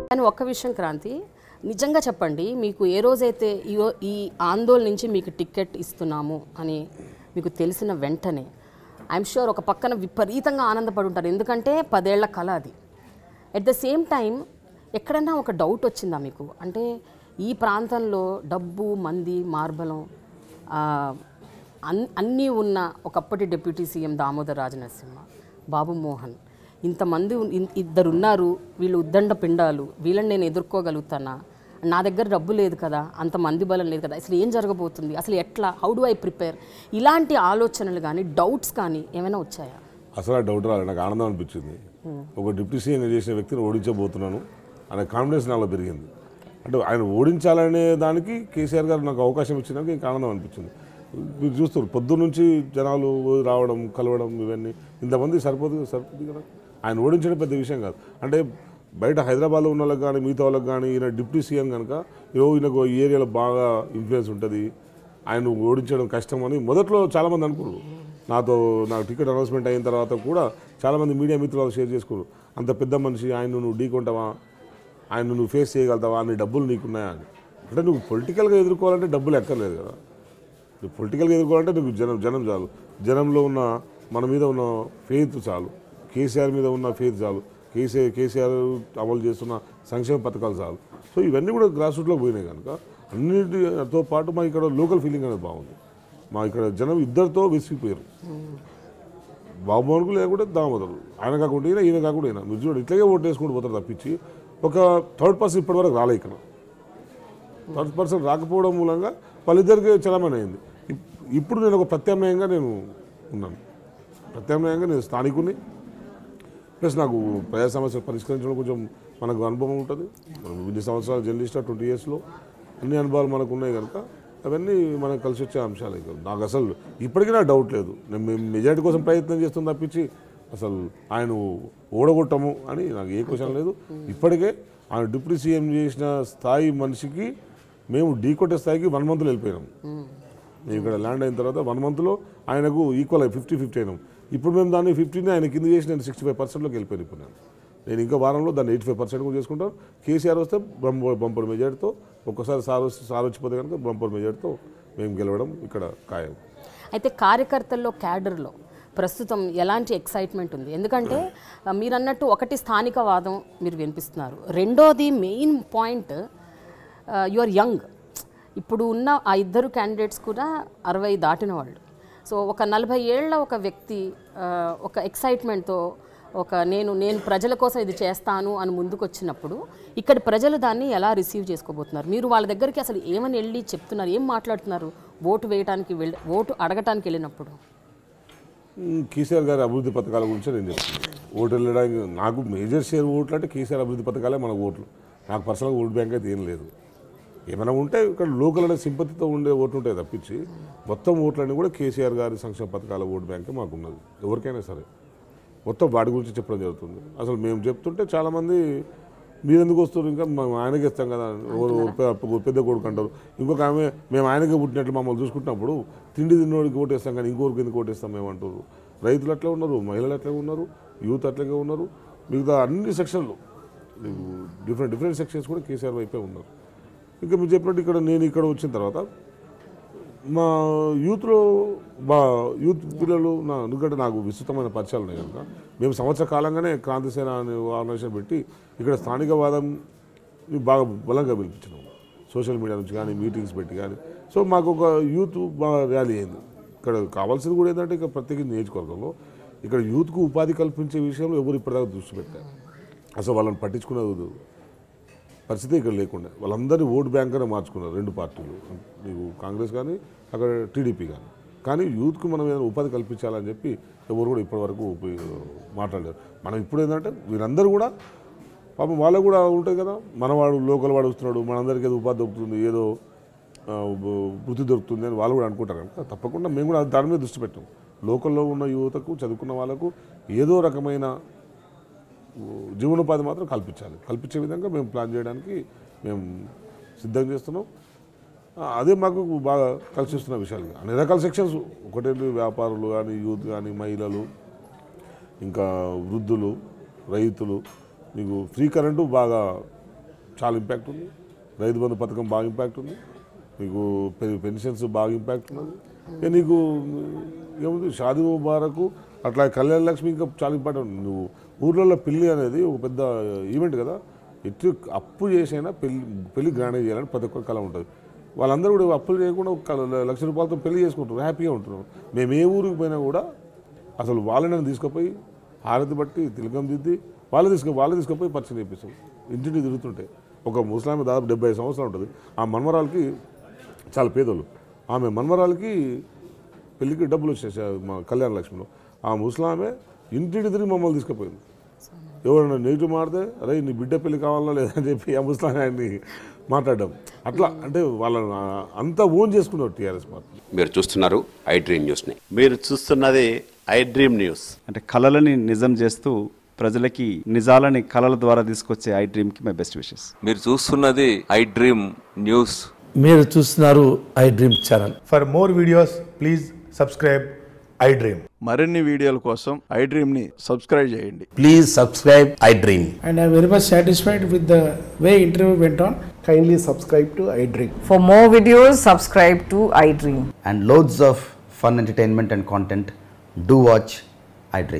కానీ ఒక్క విషయం క్రాంతి, నిజంగా చెప్పండి, మీకు ఏ రోజైతే ఈ ఆందోళన నుంచి మీకు టికెట్ ఇస్తున్నాము అని మీకు తెలిసిన వెంటనే ఐఎమ్ షూర్ ఒక పక్కన విపరీతంగా ఆనందపడి ఉంటారు, ఎందుకంటే 10 ఏళ్ల కళ అది. ఎట్ ద సేమ్ టైం ఎక్కడైనా ఒక డౌట్ వచ్చిందా మీకు? అంటే ఈ ప్రాంతంలో డబ్బు, మంది, మార్బలం అన్నీ ఉన్న ఒకప్పటి డిప్యూటీ సీఎం దామోదర్ రాజనరసింహ, బాబు మోహన్, ఇంతమంది ఇద్దరున్నారు, వీళ్ళు ఉద్దండ పిండాలు, వీళ్ళని నేను ఎదుర్కోగలుగుతానా? నా దగ్గర డబ్బు లేదు కదా, అంతమంది బలం లేదు కదా, అసలు ఏం జరగబోతుంది, అసలు ఎట్లా, హౌ డు ఐ ప్రిపేర్, ఇలాంటి ఆలోచనలు కానీ డౌట్స్ కానీ ఏమైనా వచ్చాయా? అసలు ఆ డౌట్ రాలేదు, నాకు ఆనందం అనిపించింది. ఒక డిప్యూటీ సీఎం చేసిన వ్యక్తిని ఓడించబోతున్నాను అనే కాన్ఫిడెన్స్ నాలో పెరిగింది. అంటే ఆయన ఓడించాలనే దానికి కేసీఆర్ గారు నాకు అవకాశం ఇచ్చినాక ఇంకా ఆనందం అనిపించింది. మీరు చూస్తారు పొద్దున్న నుంచి జనాలు రావడం, కలవడం, ఇవన్నీ ఇంతమంది సరిపోతుంది కదా. ఆయన ఓడించడం పెద్ద విషయం కాదు. అంటే బయట హైదరాబాద్లో ఉన్న వాళ్ళకి కానీ మిగతా వాళ్ళకి కానీ ఈయన డిప్యూటీ సీఎం కనుక ఈయనకు ఈ ఏరియాలో బాగా ఇన్ఫ్లుయెన్స్ ఉంటుంది, ఆయన ఓడించడం కష్టం అని మొదట్లో చాలామంది అనుకున్నారు. నాకు టికెట్ అనౌన్స్మెంట్ అయిన తర్వాత కూడా చాలామంది మీడియా మిత్రులు షేర్ చేసుకోరు, అంత పెద్ద మనిషి, ఆయన నువ్వు ఢీకొంటావా, ఆయన నువ్వు ఫేస్ చేయగలుగుతావా, అన్ని డబ్బులు నీకున్నాయా అని. అంటే నువ్వు పొలిటికల్గా ఎదుర్కోవాలంటే డబ్బులు ఎక్కర్లేదు కదా. నువ్వు పొలిటికల్గా ఎదుర్కోవాలంటే నువ్వు జనం చాలు, జనంలో ఉన్న మన మీద ఉన్న ఫెయిత్ చాలు, కేసీఆర్ మీద ఉన్న ఫెయిత్ చాలు, కేసీఆర్ అమలు చేస్తున్న సంక్షేమ పథకాలు చాలు. సో ఇవన్నీ కూడా గ్రాస్ రూట్లోకి పోయినాయి కనుక అన్నిటితో పాటు మా ఇక్కడ లోకల్ ఫీలింగ్ అనేది బాగుంది. మా ఇక్కడ జనం ఇద్దరితో విసిగిపోయారు, బాబు మోహన్కు లేకుంటే దామోదరు, ఆయన కాకుండా ఈయన కాకుండా ఈయన. మీరు చూడండి ఇట్లాగే ఓటు వేసుకుంటూ పోతారు తప్పించి ఒక థర్డ్ పర్సన్ ఇప్పటివరకు రాలే. ఇక్కడ థర్డ్ పర్సన్ రాకపోవడం మూలంగా వాళ్ళిద్దరికి చలమని అయింది. ఇప్పుడు నేను ఒక ప్రత్యామ్నాయంగా ఉన్నాను, ప్రత్యామ్నాయంగా నేను స్థానికుని, ప్లస్ నాకు ప్రజా సమస్యలు పరిష్కరించడం కొంచెం మనకు అనుభవం ఉంటుంది. మనం ఇన్ని సంవత్సరాలు జర్నలిస్ట్ 20 yearsలో అన్ని అనుభవాలు మనకు ఉన్నాయి కనుక అవన్నీ మనకు కలిసి వచ్చే అంశాలే. నాకు అసలు ఇప్పటికీ నాకు డౌట్ లేదు, నేను మెజారిటీ కోసం ప్రయత్నం చేస్తాను తప్పించి అసలు ఆయన ఓడగొట్టము అని నాకు ఏ క్వశ్చన్ లేదు. ఇప్పటికే ఆయన డిప్యూటీ సీఎం చేసిన స్థాయి మనిషికి మేము ఢీకొట్టే స్థాయికి 1 monthలో వెళ్ళిపోయినాం. మేము ఇక్కడ ల్యాండ్ అయిన తర్వాత 1 monthలో ఆయనకు ఈక్వల్ 50-50 అయినాం. ఇప్పుడు మేము దాన్ని 50ని ఆయన కింద చేసి నేను 65%లోకి వెళ్ళిపోయాను. ఇప్పుడు నేను ఇంకా వారంలో దాన్ని 85% కూడా చేసుకుంటాను. కేసీఆర్ వస్తే బంపర్ మెజార్టీతో, ఒక్కసారి సార్ వచ్చిపోతే కనుక బంపర్ మెజార్టీతో మేము గెలవడం ఇక్కడ ఖాయం. అయితే కార్యకర్తల్లో, క్యాడర్లో ప్రస్తుతం ఎలాంటి ఎక్సైట్మెంట్ ఉంది? ఎందుకంటే మీరు అన్నట్టు ఒకటి స్థానికవాదం మీరు వినిపిస్తున్నారు, రెండోది main point you are young. ఇప్పుడు ఉన్న ఆ ఇద్దరు క్యాండిడేట్స్ కూడా 60 దాటిన వాళ్ళు. సో ఒక 40 ఏళ్ల ఒక వ్యక్తి ఒక ఎక్సైట్మెంట్తో నేను ప్రజల కోసం ఇది చేస్తాను అని ముందుకు వచ్చినప్పుడు ఇక్కడ ప్రజలు దాన్ని ఎలా రిసీవ్ చేసుకోబోతున్నారు? మీరు వాళ్ళ దగ్గరికి అసలు ఏమని వెళ్ళి చెప్తున్నారు, ఏం మాట్లాడుతున్నారు ఓటు వేయడానికి ఓటు అడగటానికి వెళ్ళినప్పుడు? కేసీఆర్ గారి అభివృద్ధి పథకాల గురించి నేను చెప్తున్నాను. ఓటు వెళ్ళడానికి నాకు మేజర్ షేర్ ఓట్లు అంటే కేసీఆర్ అభివృద్ధి పథకాలే మనకు ఓట్లు. నాకు పర్సనల్గా ఓటు బ్యాంక్ అయితే ఏం లేదు. ఏమైనా ఉంటే ఇక్కడ లోకల్ అనే సింపతితో ఉండే ఓట్లు ఉంటాయి తప్పించి మొత్తం ఓట్లన్నీ కూడా కేసీఆర్ గారి సంక్షేమ పథకాల ఓటు బ్యాంకే మాకున్నది. ఎవరికైనా సరే మొత్తం వాటి గురించి చెప్పడం జరుగుతుంది. అసలు మేము చెప్తుంటే చాలామంది మీరెందుకు వస్తారు, ఇంకా మేము ఆయనకి ఇస్తాం కదా, పెద్ద కొడుకు అంటారు. ఇంకొక ఆమె మేము ఆయనకే పుట్టినట్లు మమ్మల్ని చూసుకుంటున్నప్పుడు తిండి తిన్నోడికి ఓటేస్తాం కానీ ఇంకొకరికి ఎందుకు ఓటేస్తాం మేము అంటారు. రైతులు అట్లే ఉన్నారు, మహిళలు అట్లే ఉన్నారు, యూత్ అట్లాగే ఉన్నారు, మిగతా అన్ని సెక్షన్లు డిఫరెంట్ సెక్షన్స్ కూడా కేసీఆర్ వైపే ఉన్నారు. ఇంకా మీరు చెప్పినట్టు నేను ఇక్కడ వచ్చిన తర్వాత మా యూత్ పిల్లలు ఎందుకంటే నాకు విస్తృతమైన పరిచయాలు ఉన్నాయి కనుక మేము సంవత్సర కాలంగానే క్రాంతిసేన అనే ఆర్గనైజేషన్ పెట్టి ఇక్కడ స్థానికవాదం బాగా బలంగా పిలిపించినాము, సోషల్ మీడియా నుంచి కానీ మీటింగ్స్ పెట్టి కానీ. సో మాకు ఒక యూత్ బాగా ర్యాలీ అయింది. ఇక్కడ కావాల్సింది కూడా ఏంటంటే ఇక్కడ ప్రత్యేక నియోజకవర్గంలో ఇక్కడ యూత్కు ఉపాధి కల్పించే విషయంలో ఎవరు ఇప్పటిదాకా దృష్టి పెట్టారు. అసలు వాళ్ళని పట్టించుకునేది పరిస్థితి ఇక్కడ లేకుండా వాళ్ళందరినీ ఓటు బ్యాంక్గానే మార్చుకున్నారు 2 పార్టీలు, మీకు కాంగ్రెస్ కానీ అక్కడ టీడీపీ కానీ యూత్కు మనం ఏదైనా ఉపాధి కల్పించాలని చెప్పి ఎవరు కూడా ఇప్పటివరకు మాట్లాడలేరు. మనం ఇప్పుడు ఏంటంటే వీళ్ళందరూ కూడా పాపం వాళ్ళకు కూడా ఉంటుంది కదా, మనవాడు లోకల్ వాడు వస్తున్నాడు, మనందరికీ ఏదో ఉపాధి దొరుకుతుంది, ఏదో వృత్తి దొరుకుతుంది అని వాళ్ళు కూడా అనుకుంటారు కనుక తప్పకుండా మేము కూడా దాని మీద దృష్టి పెట్టాం. లోకల్లో ఉన్న యువతకు, చదువుకున్న వాళ్ళకు ఏదో రకమైన జీవనోపాధి మాత్రం కల్పించాలి. కల్పించే విధంగా మేము ప్లాన్ చేయడానికి మేము సిద్ధం చేస్తున్నాం. అదే మాకు బాగా కలిసి వస్తున్న విషయాలు. అన్ని రకాల సెక్షన్స్, ఒకటేంటి వ్యాపారులు కానీ, యూత్ కానీ, మహిళలు, ఇంకా వృద్ధులు, రైతులు. మీకు ఫ్రీ కరెంటు బాగా చాలా ఇంపాక్ట్ ఉంది. రైతు బంధు పథకం బాగా ఇంపాక్ట్ ఉంది. మీకు పెన్షన్స్ బాగా ఇంపాక్ట్ ఉన్నది. ఇక నీకు ఏముంది, షాదీ ముబారకు అట్లా కళ్యాణ లక్ష్మి ఇంకా చాలా ఇంపార్టెంట్ ఉంది. నువ్వు ఊర్లలో పెళ్ళి అనేది ఒక పెద్ద ఈవెంట్ కదా. ఎటు అప్పు చేసైనా పెళ్ళి గ్రాండ్గా చేయాలని ప్రతి ఒక్కరి కళ ఉంటుంది. వాళ్ళందరూ కూడా అప్పులు చేయకుండా ₹1,00,000 పెళ్లి చేసుకుంటారు, హ్యాపీగా ఉంటున్నారు. మేము ఏ ఊరికి పోయినా కూడా అసలు వాళ్ళని తీసుకుపోయి హారతి బట్టి తిలకం దిద్ది వాళ్ళే తీసుకుపోయి పరిచయం చేపిస్తాం. ఇంటింటి తిరుగుతుంటే ఒక ముస్లామి దాదాపు 75 సంవత్సరాలు ఉంటుంది. ఆ మన్మరాలకి చాలా పేదోళ్ళు, ఆమె మన్మరాలకి పెళ్ళికి డబ్బులు వచ్చేసాయి మా కళ్యాణ లక్ష్మిలో. ఆ ముస్లామే ఇంటింటి తిరిగి మమ్మల్ని తీసుకుపోయింది. ఎవరైనా నెగిటివ్ మాడితే అరే నీ బిడ్డ పెళ్లి కావాలా లేదని చెప్పి ఆ ముస్లాం ఆయన్ని మాట్లాడడం. అట్లా అంటే వాళ్ళని అంతా ఓన్ చేసుకున్నారు టీఆర్ఎస్ పార్టీ. మీరు చూస్తున్నారు ఐ డ్రీమ్ న్యూస్ని. మీరు చూస్తున్నది ఐ డ్రీమ్ న్యూస్. అంటే కళలని నిజం చేస్తూ ప్రజలకి నిజాలని కళల ద్వారా తీసుకొచ్చే ఐ డ్రీమ్కి మై బెస్ట్ విషెస్. మీరు చూస్తున్నది ఐ డ్రీమ్ న్యూస్. మీరు చూస్తున్నారు I dream channel. For more videos please subscribe I dream. మరిన్ని వీడియోల కోసం ఐ డ్రీమ్ని సబ్స్క్రైబ్ చేయండి. Please subscribe I dream. And I am very much satisfied with the way interview went on. Kindly subscribe to I Dream. For more videos, subscribe to iDream. And loads of fun entertainment and content. Do watch I Dream.